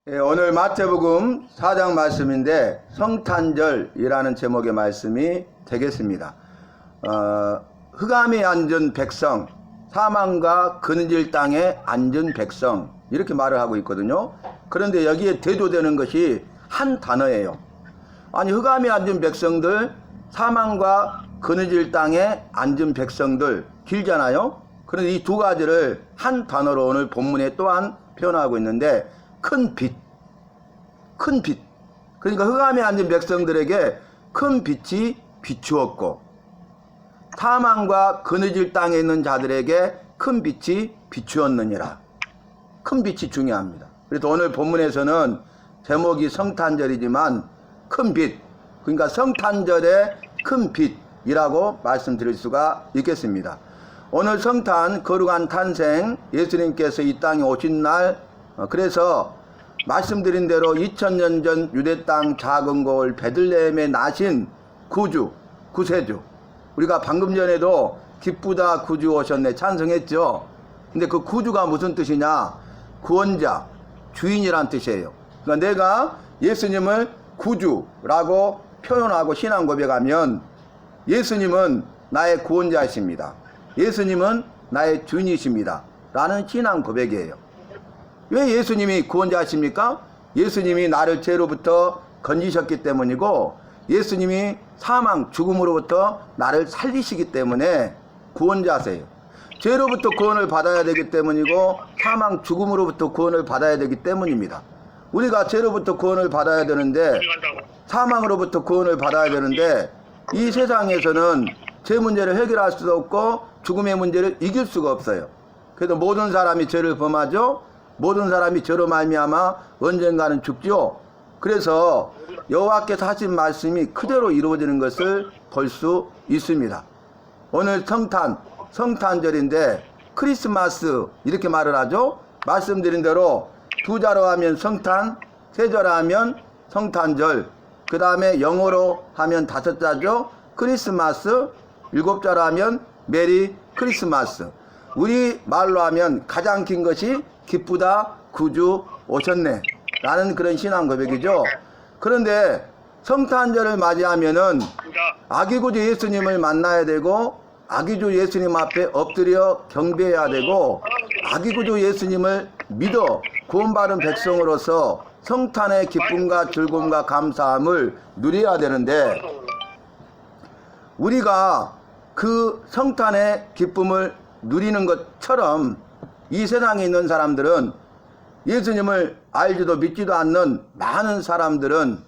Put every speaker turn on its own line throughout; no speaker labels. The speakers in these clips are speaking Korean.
오늘 마태복음 4장 말씀인데 성탄절이라는 제목의 말씀이 되겠습니다. 흑암에 앉은 백성, 사망과 그늘질 땅에 앉은 백성, 이렇게 말을 하고 있거든요. 그런데 여기에 대조되는 것이 한 단어예요. 아니, 흑암에 앉은 백성들, 사망과 그늘질 땅에 앉은 백성들, 길잖아요. 그런데 이 두 가지를 한 단어로 오늘 본문에 또한 표현하고 있는데, 큰 빛. 그러니까 흑암에 앉은 백성들에게 큰 빛이 비추었고, 사망과 그늘질 땅에 있는 자들에게 큰 빛이 비추었느니라. 큰 빛이 중요합니다. 그래서 오늘 본문에서는 제목이 성탄절이지만 큰 빛, 그러니까 성탄절의 큰 빛이라고 말씀드릴 수가 있겠습니다. 오늘 성탄, 거룩한 탄생, 예수님께서 이 땅에 오신 날, 그래서 말씀드린 대로 2000년 전 유대 땅 작은 고을 베들레헴에 나신 구주, 구세주. 우리가 방금 전에도 기쁘다 구주 오셨네 찬송했죠. 근데 그 구주가 무슨 뜻이냐? 구원자, 주인이란 뜻이에요. 그러니까 내가 예수님을 구주라고 표현하고 신앙 고백하면 예수님은 나의 구원자이십니다. 예수님은 나의 주인이십니다. 라는 신앙 고백이에요. 왜 예수님이 구원자이십니까? 예수님이 나를 죄로부터 건지셨기 때문이고, 예수님이 사망, 죽음으로부터 나를 살리시기 때문에 구원자세요. 죄로부터 구원을 받아야 되기 때문이고, 사망, 죽음으로부터 구원을 받아야 되기 때문입니다. 우리가 죄로부터 구원을 받아야 되는데, 사망으로부터 구원을 받아야 되는데, 이 세상에서는 죄 문제를 해결할 수도 없고 죽음의 문제를 이길 수가 없어요. 그래서 모든 사람이 죄를 범하죠. 모든 사람이 죄로 말미암아 언젠가는 죽죠. 그래서 여호와께서 하신 말씀이 그대로 이루어지는 것을 볼 수 있습니다. 오늘 성탄절인데 크리스마스 이렇게 말을 하죠. 말씀드린 대로 두 자로 하면 성탄, 세 자로 하면 성탄절, 그 다음에 영어로 하면 다섯 자죠. 크리스마스, 일곱 자로 하면 메리 크리스마스. 우리 말로 하면 가장 긴 것이 기쁘다 구주 오셨네 라는 그런 신앙 고백이죠. 그런데 성탄절을 맞이하면은 아기구주 예수님을 만나야 되고, 아기구주 예수님 앞에 엎드려 경배해야 되고, 아기구주 예수님을 믿어 구원받은 백성으로서 성탄의 기쁨과 즐거움과 감사함을 누려야 되는데, 우리가 그 성탄의 기쁨을 누리는 것처럼 이 세상에 있는 사람들은, 예수님을 알지도 믿지도 않는 많은 사람들은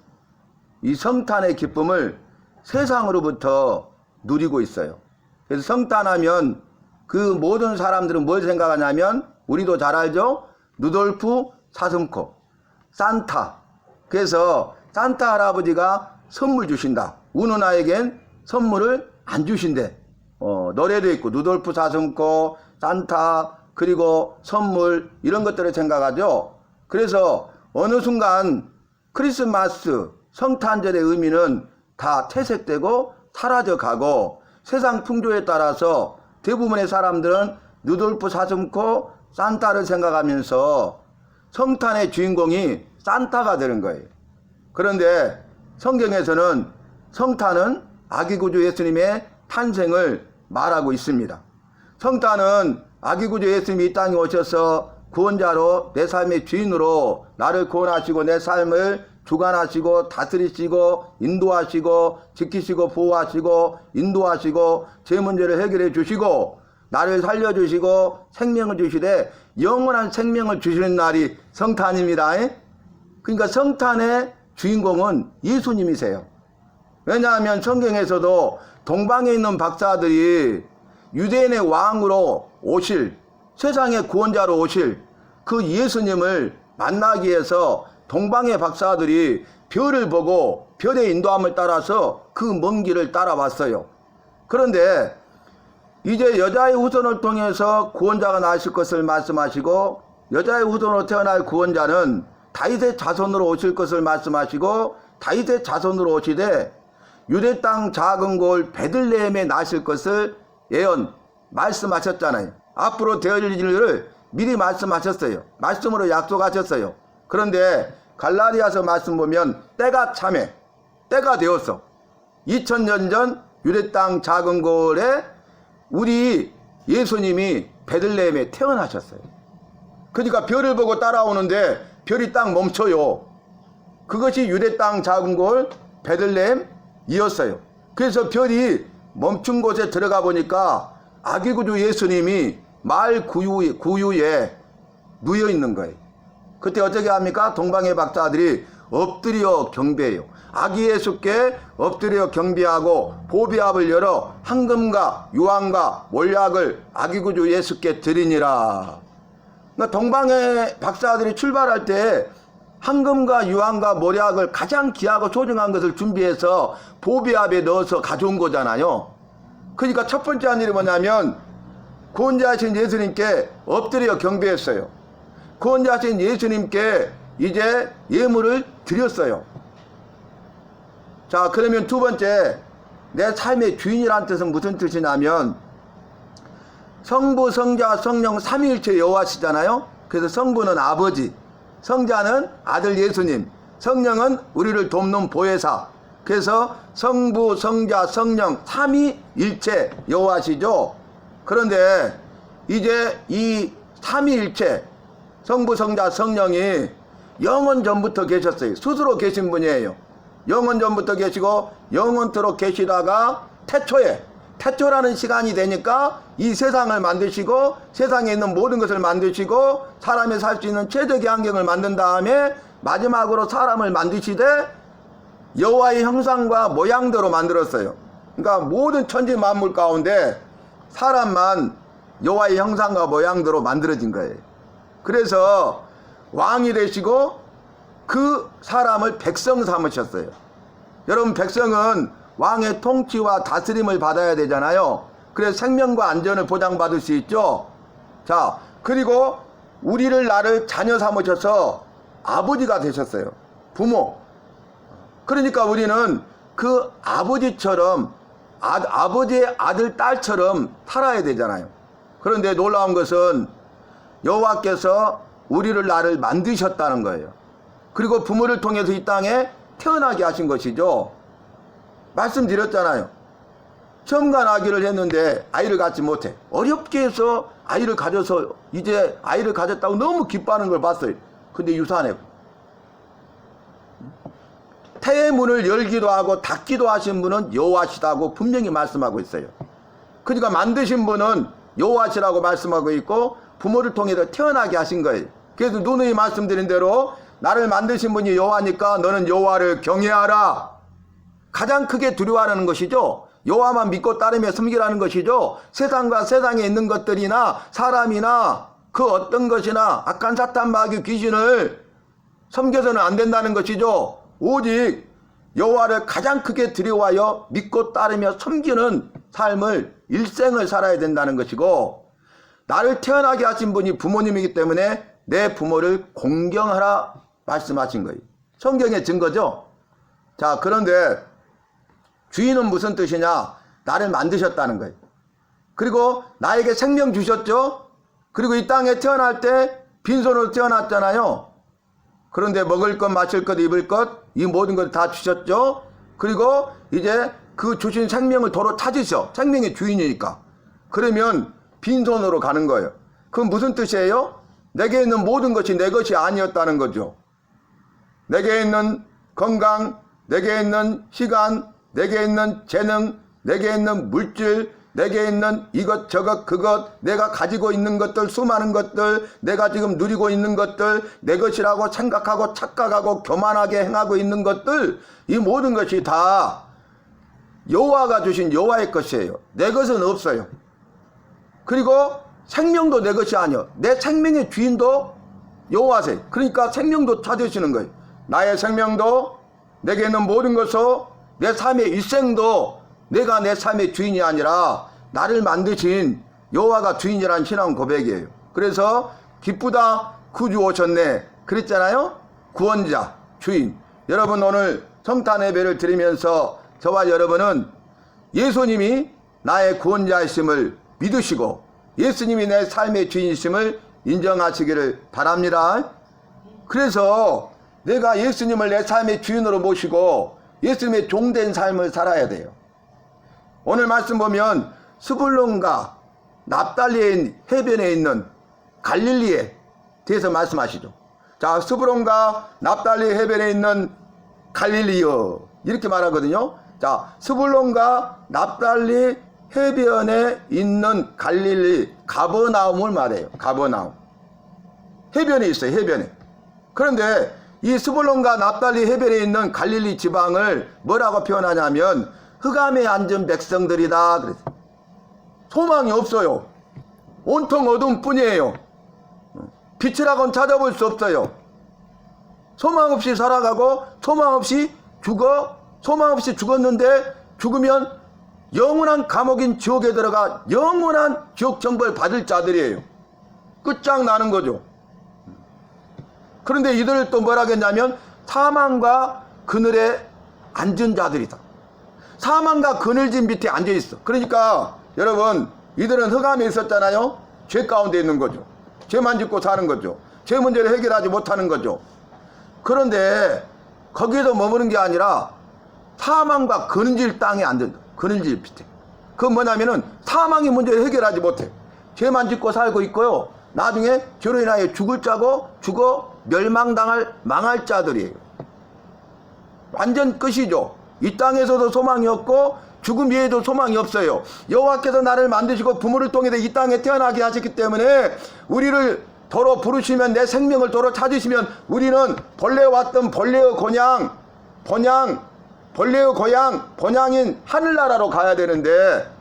이 성탄의 기쁨을 세상으로부터 누리고 있어요. 그래서 성탄하면 그 모든 사람들은 뭘 생각하냐면, 우리도 잘 알죠? 루돌프 사슴코, 산타. 그래서 산타 할아버지가 선물 주신다. 우는 아이겐 선물을 안 주신대. 노래도 있고 루돌프 사슴코, 산타, 그리고 선물, 이런 것들을 생각하죠. 그래서 어느 순간 크리스마스, 성탄절의 의미는 다 퇴색되고 사라져가고, 세상 풍조에 따라서 대부분의 사람들은 루돌프 사슴코, 산타를 생각하면서 성탄의 주인공이 산타가 되는 거예요. 그런데 성경에서는 성탄은 아기구주 예수님의 탄생을 말하고 있습니다. 성탄은 아기구주 예수님이 이 땅에 오셔서 구원자로, 내 삶의 주인으로 나를 구원하시고 내 삶을 주관하시고 다스리시고 인도하시고 지키시고 보호하시고 인도하시고 제 문제를 해결해 주시고 나를 살려주시고 생명을 주시되 영원한 생명을 주시는 날이 성탄입니다. 그러니까 성탄의 주인공은 예수님이세요. 왜냐하면 성경에서도 동방에 있는 박사들이 유대인의 왕으로 오실, 세상의 구원자로 오실 그 예수님을 만나기 위해서 동방의 박사들이 별을 보고 별의 인도함을 따라서 그 먼 길을 따라왔어요. 그런데 이제 여자의 후손을 통해서 구원자가 나실 것을 말씀하시고, 여자의 후손으로 태어날 구원자는 다윗의 자손으로 오실 것을 말씀하시고, 다윗의 자손으로 오시되 유대 땅 작은 고을 베들레헴에 나실 것을 예언 말씀하셨잖아요. 앞으로 되어질 일을 미리 말씀하셨어요. 말씀으로 약속하셨어요. 그런데 갈라디아서 말씀 보면 때가 참해, 때가 되었어. 2000년 전 유대 땅 작은 고을에 우리 예수님이 베들레헴에 태어나셨어요. 그러니까 별을 보고 따라오는데 별이 딱 멈춰요. 그것이 유대 땅 작은 고을 베들레헴이었어요. 그래서 별이 멈춘 곳에 들어가 보니까 아기 구주 예수님이 마을 구유에 누워 있는 거예요. 그때 어떻게 합니까? 동방의 박사들이 엎드려 경배해요. 아기 예수께 엎드려 경배하고 보배압을 열어 황금과 유황과 몰약을 아기 구주 예수께 드리니라. 그러니까 동방의 박사들이 출발할 때 황금과 유황과 몰약을 가장 귀하고 소중한 것을 준비해서 보배압에 넣어서 가져온 거잖아요. 그러니까 첫 번째 한 일이 뭐냐면 구원자이신 예수님께 엎드려 경배했어요. 구원자이신 예수님께 이제 예물을 드렸어요. 자, 그러면 두 번째, 내 삶의 주인이란 뜻은 무슨 뜻이냐면 성부, 성자, 성령 삼위일체 여호와시잖아요. 그래서 성부는 아버지, 성자는 아들 예수님, 성령은 우리를 돕는 보혜사. 그래서 성부, 성자, 성령 삼위일체 여호와시죠. 그런데 이제 이 삼위일체 성부, 성자, 성령이 영원 전부터 계셨어요. 스스로 계신 분이에요. 영원 전부터 계시고 영원토록 계시다가 태초라는 시간이 되니까 이 세상을 만드시고 세상에 있는 모든 것을 만드시고 사람이 살 수 있는 최적의 환경을 만든 다음에 마지막으로 사람을 만드시되 여호와의 형상과 모양대로 만들었어요. 그러니까 모든 천지 만물 가운데 사람만 여호와의 형상과 모양대로 만들어진 거예요. 그래서 왕이 되시고 그 사람을 백성 삼으셨어요. 여러분, 백성은 왕의 통치와 다스림을 받아야 되잖아요. 그래서 생명과 안전을 보장받을 수 있죠. 자, 그리고 나를 자녀 삼으셔서 아버지가 되셨어요. 부모. 그러니까 우리는 그 아버지처럼 아버지의 아들, 딸처럼 살아야 되잖아요. 그런데 놀라운 것은 여호와께서 나를 만드셨다는 거예요. 그리고 부모를 통해서 이 땅에 태어나게 하신 것이죠. 말씀드렸잖아요. 처음간 아기를 했는데 아이를 갖지 못해. 어렵게 해서 아이를 가져서 이제 아이를 가졌다고 너무 기뻐하는 걸 봤어요. 근데 유산해. 태의 문을 열기도 하고 닫기도 하신 분은 여호와시다고 분명히 말씀하고 있어요. 그러니까 만드신 분은 여호와시라고 말씀하고 있고 부모를 통해서 태어나게 하신 거예요. 그래서 누누이 말씀드린 대로 나를 만드신 분이 여호와니까 너는 여호와를 경외하라. 가장 크게 두려워하는 것이죠. 여호와만 믿고 따르며 섬기라는 것이죠. 세상과 세상에 있는 것들이나 사람이나 그 어떤 것이나 악한 사탄 마귀 귀신을 섬겨서는 안 된다는 것이죠. 오직 여호와를 가장 크게 두려워하여 믿고 따르며 섬기는 삶을 일생을 살아야 된다는 것이고, 나를 태어나게 하신 분이 부모님이기 때문에 내 부모를 공경하라 말씀하신 거예요. 성경의 증거죠. 자, 그런데 주인은 무슨 뜻이냐? 나를 만드셨다는 거예요. 그리고 나에게 생명 주셨죠. 그리고 이 땅에 태어날 때 빈손으로 태어났잖아요. 그런데 먹을 것, 마실 것, 입을 것, 이 모든 걸 다 주셨죠. 그리고 이제 그 주신 생명을 도로 찾으셔. 생명의 주인이니까. 그러면 빈손으로 가는 거예요. 그건 무슨 뜻이에요? 내게 있는 모든 것이 내 것이 아니었다는 거죠. 내게 있는 건강, 내게 있는 시간, 내게 있는 재능, 내게 있는 물질, 내게 있는 이것 저것 그것, 내가 가지고 있는 것들, 수많은 것들, 내가 지금 누리고 있는 것들, 내 것이라고 생각하고 착각하고 교만하게 행하고 있는 것들, 이 모든 것이 다 여호와가 주신 여호와의 것이에요. 내 것은 없어요. 그리고 생명도 내 것이 아니요. 내 생명의 주인도 여호와세요. 그러니까 생명도 찾으시는 거예요. 나의 생명도, 내게 있는 모든 것도, 내 삶의 일생도 내가 내 삶의 주인이 아니라 나를 만드신 여호와가 주인이라는 신앙 고백이에요. 그래서 기쁘다 구주 오셨네 그랬잖아요. 구원자, 주인. 여러분, 오늘 성탄 예배를 드리면서 저와 여러분은 예수님이 나의 구원자이심을 믿으시고 예수님이 내 삶의 주인이심을 인정하시기를 바랍니다. 그래서 내가 예수님을 내 삶의 주인으로 모시고 예수님의 종된 삶을 살아야 돼요. 오늘 말씀 보면 스불론과 납달리의 해변에 있는 갈릴리에 대해서 말씀하시죠. 자, 스불론과 납달리 해변에 있는 갈릴리여 이렇게 말하거든요. 자, 스불론과 납달리 해변에 있는 갈릴리 가버나움을 말해요. 가버나움 해변에 있어요. 해변에. 그런데 이 스불론과 납달리 해변에 있는 갈릴리 지방을 뭐라고 표현하냐면 흑암에 앉은 백성들이다 그랬어요. 소망이 없어요. 온통 어둠뿐이에요. 빛이라고는 찾아볼 수 없어요. 소망 없이 살아가고 소망 없이 죽었는데 죽으면 영원한 감옥인 지옥에 들어가 영원한 지옥 정벌 받을 자들이에요. 끝장나는 거죠. 그런데 이들을 또 뭐라 했냐면 사망과 그늘에 앉은 자들이다. 사망과 그늘진 밑에 앉아 있어. 그러니까 여러분 이들은 흑암에 있었잖아요. 죄 가운데 있는 거죠. 죄만 짓고 사는 거죠. 죄 문제를 해결하지 못하는 거죠. 그런데 거기에서 머무는 게 아니라 사망과 그늘질 땅에 앉는다. 그늘질 밑에. 그건 뭐냐면은 사망의 문제를 해결하지 못해. 죄만 짓고 살고 있고요. 나중에 죄로 인하여 죽을 자고 죽어 망할 자들이에요. 완전 끝이죠. 이 땅에서도 소망이 없고 죽음 이에도 소망이 없어요. 여호와께서 나를 만드시고 부모를 통해서 이 땅에 태어나게 하셨기 때문에 우리를 도로 부르시면 내 생명을 도로 찾으시면 우리는 본래 왔던 본래의 고향 본향인 하늘나라로 가야 되는데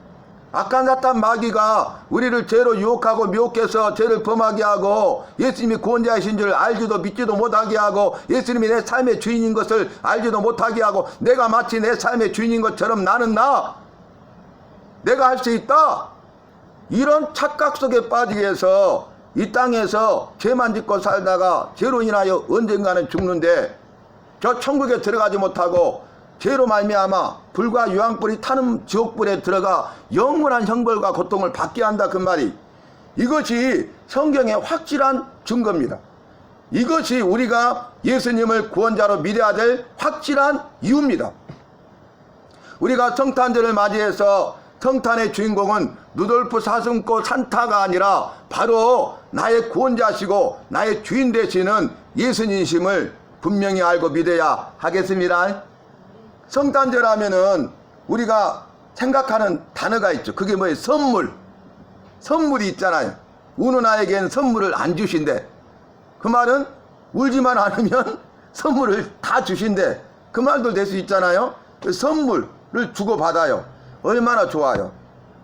악한 사탄 마귀가 우리를 죄로 유혹하고 미혹해서 죄를 범하게 하고 예수님이 구원자이신 줄 알지도 믿지도 못하게 하고 예수님이 내 삶의 주인인 것을 알지도 못하게 하고 내가 마치 내 삶의 주인인 것처럼 나는 내가 할 수 있다 이런 착각 속에 빠지게 해서 이 땅에서 죄만 짓고 살다가 죄로 인하여 언젠가는 죽는데 저 천국에 들어가지 못하고 죄로 말미암아 불과 유황불이 타는 지옥불에 들어가 영원한 형벌과 고통을 받게 한다 그 말이 이것이 성경의 확실한 증거입니다. 이것이 우리가 예수님을 구원자로 믿어야 될 확실한 이유입니다. 우리가 성탄절을 맞이해서 성탄의 주인공은 루돌프 사슴꽃 산타가 아니라 바로 나의 구원자시고 나의 주인 되시는 예수님이심을 분명히 알고 믿어야 하겠습니다. 성탄절 하면은 우리가 생각하는 단어가 있죠. 그게 뭐예요? 선물이 있잖아요. 우는 아이에겐 선물을 안 주신대. 그 말은 울지만 않으면 선물을 다 주신대. 그 말도 될 수 있잖아요. 선물을 주고받아요. 얼마나 좋아요.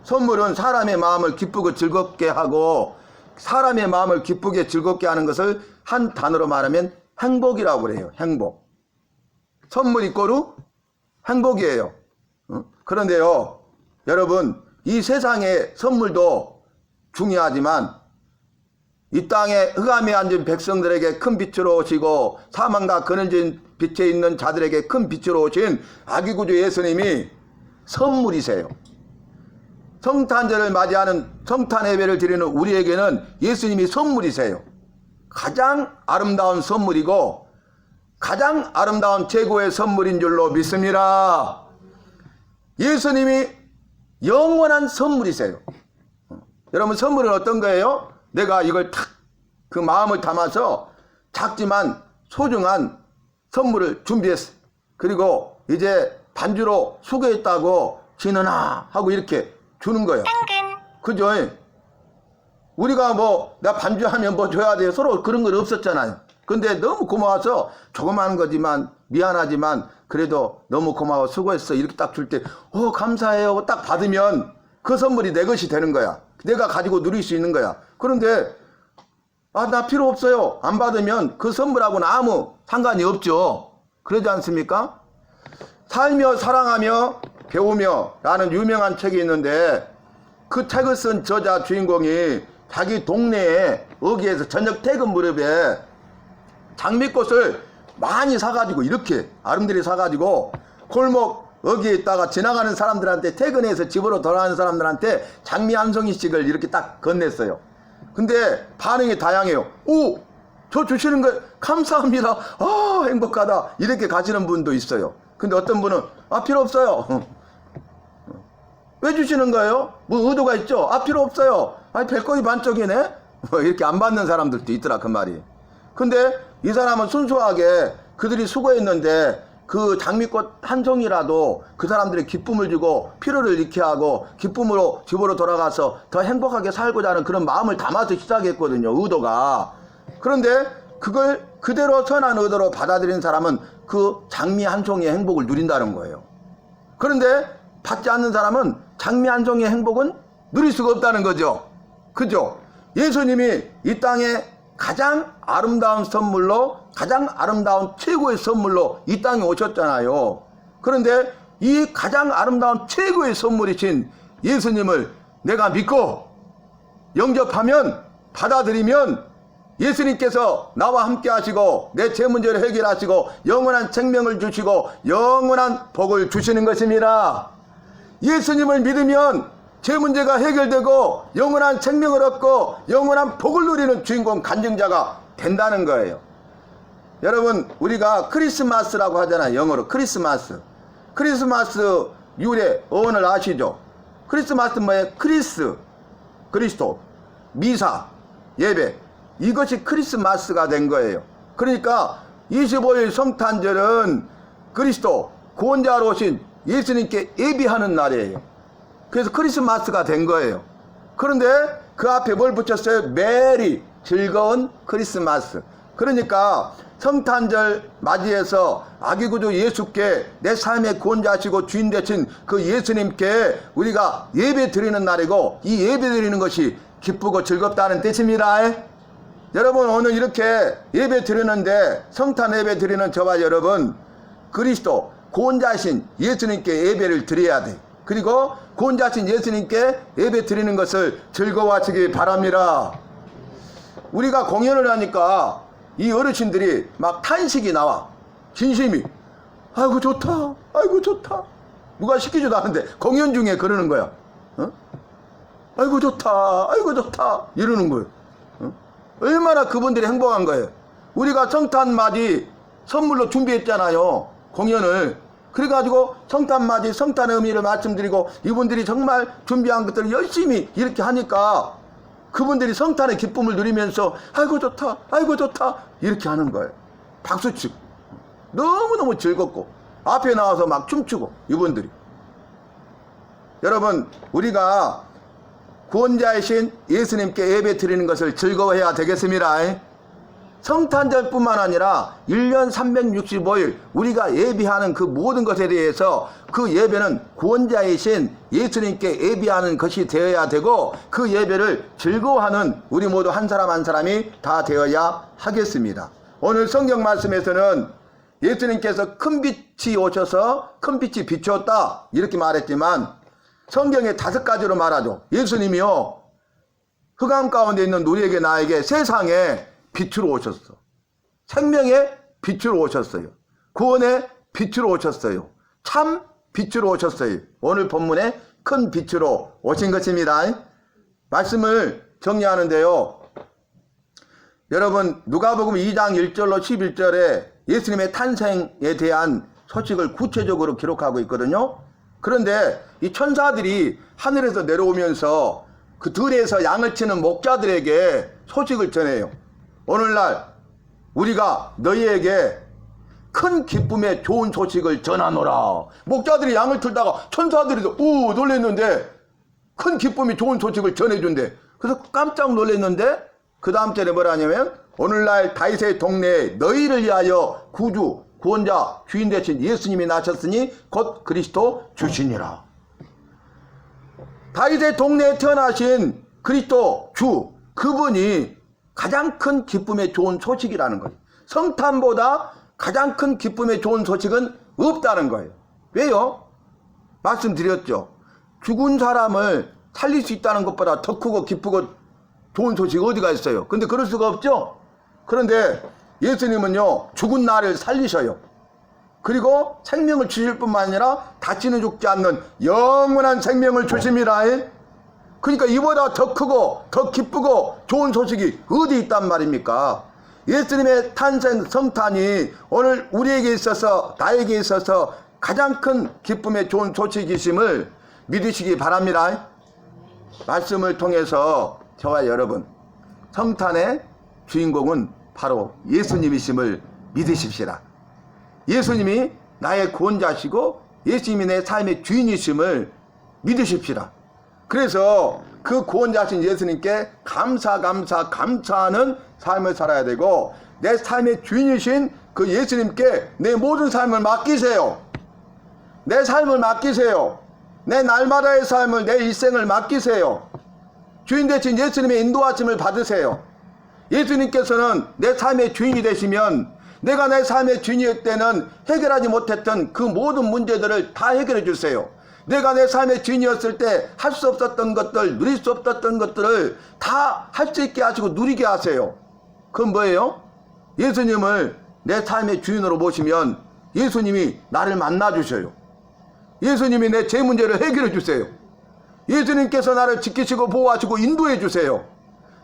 선물은 사람의 마음을 기쁘고 즐겁게 하고 사람의 마음을 기쁘게 즐겁게 하는 것을 한 단어로 말하면 행복이라고 그래요. 행복. 선물 이꼬르 행복이에요. 그런데요 여러분 이 세상의 선물도 중요하지만 이 땅에 흑암에 앉은 백성들에게 큰 빛으로 오시고 사망과 그늘진 빛에 있는 자들에게 큰 빛으로 오신 아기구주 예수님이 선물이세요. 성탄절을 맞이하는 성탄 예배를 드리는 우리에게는 예수님이 선물이세요. 가장 아름다운 선물이고 가장 아름다운 최고의 선물인 줄로 믿습니다. 예수님이 영원한 선물이세요. 여러분 선물은 어떤 거예요? 내가 이걸 탁 그 마음을 담아서 작지만 소중한 선물을 준비했어. 그리고 이제 반주로 수고했다고 지느나 하고 이렇게 주는 거예요. 그죠? 우리가 나 반주하면 뭐 줘야 돼요? 서로 그런 건 없었잖아요. 근데 너무 고마워서 조그마한 거지만 미안하지만 그래도 너무 고마워 수고했어 이렇게 딱 줄 때 감사해요 딱 받으면 그 선물이 내 것이 되는 거야. 내가 가지고 누릴 수 있는 거야. 그런데 나 필요 없어요 안 받으면 그 선물하고는 아무 상관이 없죠. 그러지 않습니까? 살며 사랑하며 배우며 라는 유명한 책이 있는데 그 책을 쓴 저자 주인공이 자기 동네에 어귀에서 저녁 퇴근 무렵에 장미꽃을 많이 사가지고 이렇게 아름드리 사가지고 골목 어귀에 있다가 지나가는 사람들한테 퇴근해서 집으로 돌아가는 사람들한테 장미 한 송이씩을 이렇게 딱 건넸어요. 근데 반응이 다양해요. 저 주시는 거 감사합니다. 아, 행복하다. 이렇게 가시는 분도 있어요. 근데 어떤 분은 필요 없어요. 왜 주시는 거예요? 뭐 의도가 있죠? 필요 없어요. 아니, 별거이 반쪽이네? 이렇게 안 받는 사람들도 있더라, 그 말이. 근데 이 사람은 순수하게 그들이 수고했는데 그 장미꽃 한 송이라도 그 사람들의 기쁨을 주고 피로를 잃게 하고 기쁨으로 집으로 돌아가서 더 행복하게 살고자 하는 그런 마음을 담아서 시작했거든요, 의도가. 그런데 그걸 그대로 선한 의도로 받아들인 사람은 그 장미 한 송이의 행복을 누린다는 거예요. 그런데 받지 않는 사람은 장미 한 송이의 행복은 누릴 수가 없다는 거죠. 그죠? 예수님이 이 땅에 가장 아름다운 선물로, 가장 아름다운 최고의 선물로 이 땅에 오셨잖아요. 그런데 이 가장 아름다운 최고의 선물이신 예수님을 내가 믿고 영접하면, 받아들이면 예수님께서 나와 함께 하시고 내 죄 문제를 해결하시고 영원한 생명을 주시고 영원한 복을 주시는 것입니다. 예수님을 믿으면 죄 문제가 해결되고 영원한 생명을 얻고 영원한 복을 누리는 주인공 간증자가 된다는 거예요. 여러분, 우리가 크리스마스라고 하잖아요. 영어로 크리스마스. 크리스마스 유래 어원을 아시죠? 크리스마스는 뭐예요? 그리스도, 미사, 예배. 이것이 크리스마스가 된 거예요. 그러니까 25일 성탄절은 그리스도 구원자로 오신 예수님께 예비하는 날이에요. 그래서 크리스마스가 된 거예요. 그런데 그 앞에 뭘 붙였어요? 메리, 즐거운 크리스마스. 그러니까 성탄절 맞이해서 아기구주 예수께 내 삶의 구원자시고 주인 되신 그 예수님께 우리가 예배 드리는 날이고, 이 예배 드리는 것이 기쁘고 즐겁다는 뜻입니다. 여러분, 오늘 이렇게 예배 드리는데, 성탄 예배 드리는 저와 여러분, 그리스도 구원자신 예수님께 예배를 드려야 돼. 그리고 구원자신 예수님께 예배 드리는 것을 즐거워하시기 바랍니다. 우리가 공연을 하니까 이 어르신들이 막 탄식이 나와. 진심이. 아이고 좋다, 아이고 좋다. 누가 시키지도 않은데 공연 중에 그러는 거야. 아이고 좋다, 아이고 좋다 이러는 거예요. 얼마나 그분들이 행복한 거예요. 우리가 성탄맞이 선물로 준비했잖아요, 공연을. 그래가지고 성탄맞이 성탄의 의미를 말씀드리고 이분들이 정말 준비한 것들을 열심히 이렇게 하니까 그분들이 성탄의 기쁨을 누리면서 아이고 좋다, 아이고 좋다 이렇게 하는 거예요. 박수치고 너무너무 즐겁고 앞에 나와서 막 춤추고. 이분들이, 여러분, 우리가 구원자이신 예수님께 예배 드리는 것을 즐거워해야 되겠습니다. 성탄절뿐만 아니라 1년 365일 우리가 예배하는 그 모든 것에 대해서 그 예배는 구원자이신 예수님께 예배하는 것이 되어야 되고, 그 예배를 즐거워하는 우리 모두 한 사람 한 사람이 다 되어야 하겠습니다. 오늘 성경 말씀에서는 예수님께서 큰 빛이 오셔서 큰 빛이 비추었다 이렇게 말했지만, 성경에 5가지로 말하죠. 예수님이요, 흑암 가운데 있는 우리에게, 나에게 세상에 빛으로 오셨어. 생명의 빛으로 오셨어요. 구원의 빛으로 오셨어요. 참 빛으로 오셨어요. 오늘 본문에 큰 빛으로 오신 것입니다. 말씀을 정리하는데요, 여러분, 누가복음 2장 1절로 11절에 예수님의 탄생에 대한 소식을 구체적으로 기록하고 있거든요. 그런데 이 천사들이 하늘에서 내려오면서 그 들에서 양을 치는 목자들에게 소식을 전해요. 오늘날 우리가 너희에게 큰 기쁨의 좋은 소식을 전하노라. 목자들이 양을 틀다가 천사들이 놀랬는데 큰 기쁨이 좋은 소식을 전해준대. 그래서 깜짝 놀랐는데 그 다음 절에 뭐라냐면, 오늘날 다윗의 동네에 너희를 위하여 구주, 구원자, 주인 되신 예수님이 나셨으니 곧 그리스도 주시니라. 다윗의 동네에 태어나신 그리스도 주, 그분이 가장 큰 기쁨의 좋은 소식이라는 거예요. 성탄보다 가장 큰 기쁨의 좋은 소식은 없다는 거예요. 왜요? 말씀드렸죠. 죽은 사람을 살릴 수 있다는 것보다 더 크고 기쁘고 좋은 소식이 어디가 있어요? 근데 그럴 수가 없죠. 그런데 예수님은요, 죽은 나를 살리셔요. 그리고 생명을 주실 뿐만 아니라 다시는 죽지 않는 영원한 생명을 주십니다. 그러니까 이보다 더 크고 더 기쁘고 좋은 소식이 어디 있단 말입니까? 예수님의 탄생 성탄이 오늘 우리에게 있어서 나에게 있어서 가장 큰 기쁨의 좋은 소식이심을 믿으시기 바랍니다. 말씀을 통해서 저와 여러분 성탄의 주인공은 바로 예수님이심을 믿으십시다. 예수님이 나의 구원자시고 예수님이 내 삶의 주인이심을 믿으십시다. 그래서 그 구원자신 예수님께 감사하는 삶을 살아야 되고 내 삶의 주인이신 그 예수님께 내 모든 삶을 맡기세요. 내 삶을 맡기세요. 내 날마다의 삶을 내 일생을 맡기세요. 주인 되신 예수님의 인도하심을 받으세요. 예수님께서는 내 삶의 주인이 되시면 내가 내 삶의 주인일 때는 해결하지 못했던 그 모든 문제들을 다 해결해 주세요. 내가 내 삶의 주인이었을 때 할 수 없었던 것들, 누릴 수 없었던 것들을 다 할 수 있게 하시고 누리게 하세요. 그건 뭐예요? 예수님을 내 삶의 주인으로 모시면 예수님이 나를 만나주셔요. 예수님이 내 제 문제를 해결해 주세요. 예수님께서 나를 지키시고 보호하시고 인도해 주세요.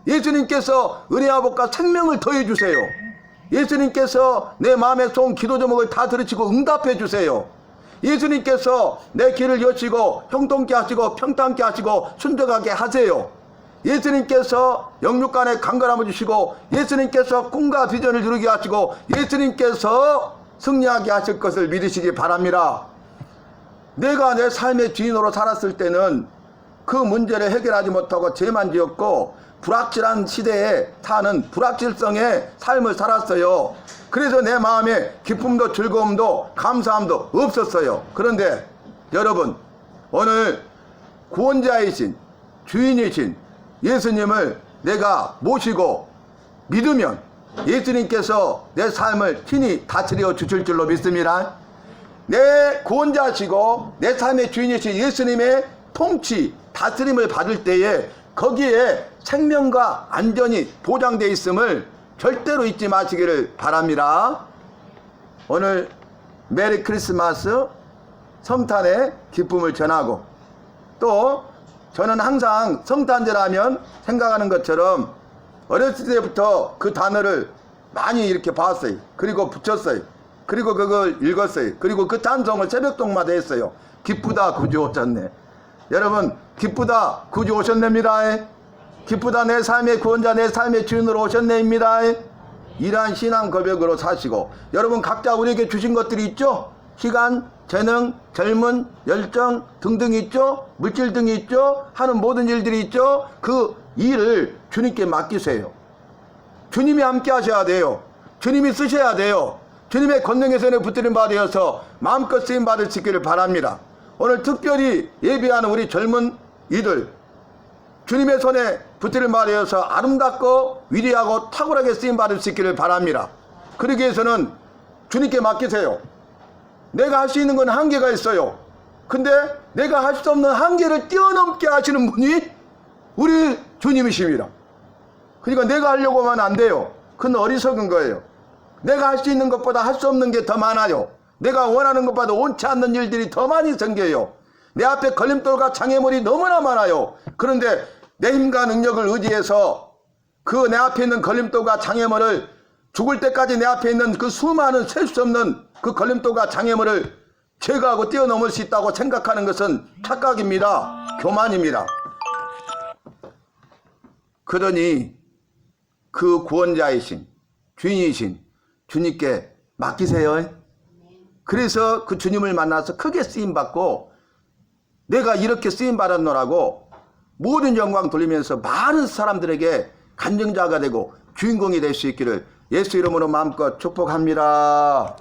예수님께서 은혜와 복과 생명을 더해 주세요. 예수님께서 내 마음에 쏜 기도 제목을 다 들으시고 응답해 주세요. 예수님께서 내 길을 여시고 형통케 하시고 평탄케 하시고 순종하게 하세요. 예수님께서 영육간에 강건함을 주시고 예수님께서 꿈과 비전을 이루게 하시고 예수님께서 승리하게 하실 것을 믿으시기 바랍니다. 내가 내 삶의 주인으로 살았을 때는 그 문제를 해결하지 못하고 죄만 지었고 불확실한 시대에 사는 불확실성의 삶을 살았어요. 그래서 내 마음에 기쁨도 즐거움도 감사함도 없었어요. 그런데 여러분, 오늘 구원자이신 주인이신 예수님을 내가 모시고 믿으면 예수님께서 내 삶을 친히 다스려 주실 줄로 믿습니다. 내 구원자시고 내 삶의 주인이신 예수님의 통치, 다스림을 받을 때에 거기에 생명과 안전이 보장되어 있음을 절대로 잊지 마시기를 바랍니다. 오늘 메리 크리스마스 성탄의 기쁨을 전하고 또 저는 항상 성탄절하면 생각하는 것처럼 어렸을 때부터 그 단어를 많이 이렇게 봤어요. 그리고 붙였어요. 그리고 그걸 읽었어요. 그리고 그 찬송을 새벽동마다 했어요. 기쁘다 구주 오셨네. 여러분, 기쁘다 구주 오셨냅니다. 기쁘다 내 삶의 구원자 내 삶의 주인으로 오셨네입니다. 이러한 신앙 고백으로 사시고 여러분 각자 우리에게 주신 것들이 있죠. 시간, 재능, 젊은, 열정 등등 있죠. 물질 등이 있죠. 하는 모든 일들이 있죠. 그 일을 주님께 맡기세요. 주님이 함께 하셔야 돼요. 주님이 쓰셔야 돼요. 주님의 권능의 손에 붙들림 받으셔서 마음껏 쓰임 받을 수 있기를 바랍니다. 오늘 특별히 예배하는 우리 젊은 이들 주님의 손에 붙들림 받으셔서 아름답고 위대하고 탁월하게 쓰임 받을 수 있기를 바랍니다. 그러기 위해서는 주님께 맡기세요. 내가 할 수 있는 건 한계가 있어요. 근데 내가 할 수 없는 한계를 뛰어넘게 하시는 분이 우리 주님이십니다. 그러니까 내가 하려고 하면 안 돼요. 그건 어리석은 거예요. 내가 할 수 있는 것보다 할 수 없는 게 더 많아요. 내가 원하는 것보다 옳지 않는 일들이 더 많이 생겨요. 내 앞에 걸림돌과 장애물이 너무나 많아요. 그런데 내 힘과 능력을 의지해서 그 내 앞에 있는 걸림돌과 장애물을 죽을 때까지 내 앞에 있는 그 수많은 셀 수 없는 그 걸림돌과 장애물을 제거하고 뛰어넘을 수 있다고 생각하는 것은 착각입니다. 교만입니다. 그러니 그 구원자이신 주인이신 주님께 맡기세요. 그래서 그 주님을 만나서 크게 쓰임받고 내가 이렇게 쓰임받았노라고 모든 영광 돌리면서 많은 사람들에게 간증자가 되고 주인공이 될 수 있기를 예수 이름으로 마음껏 축복합니다.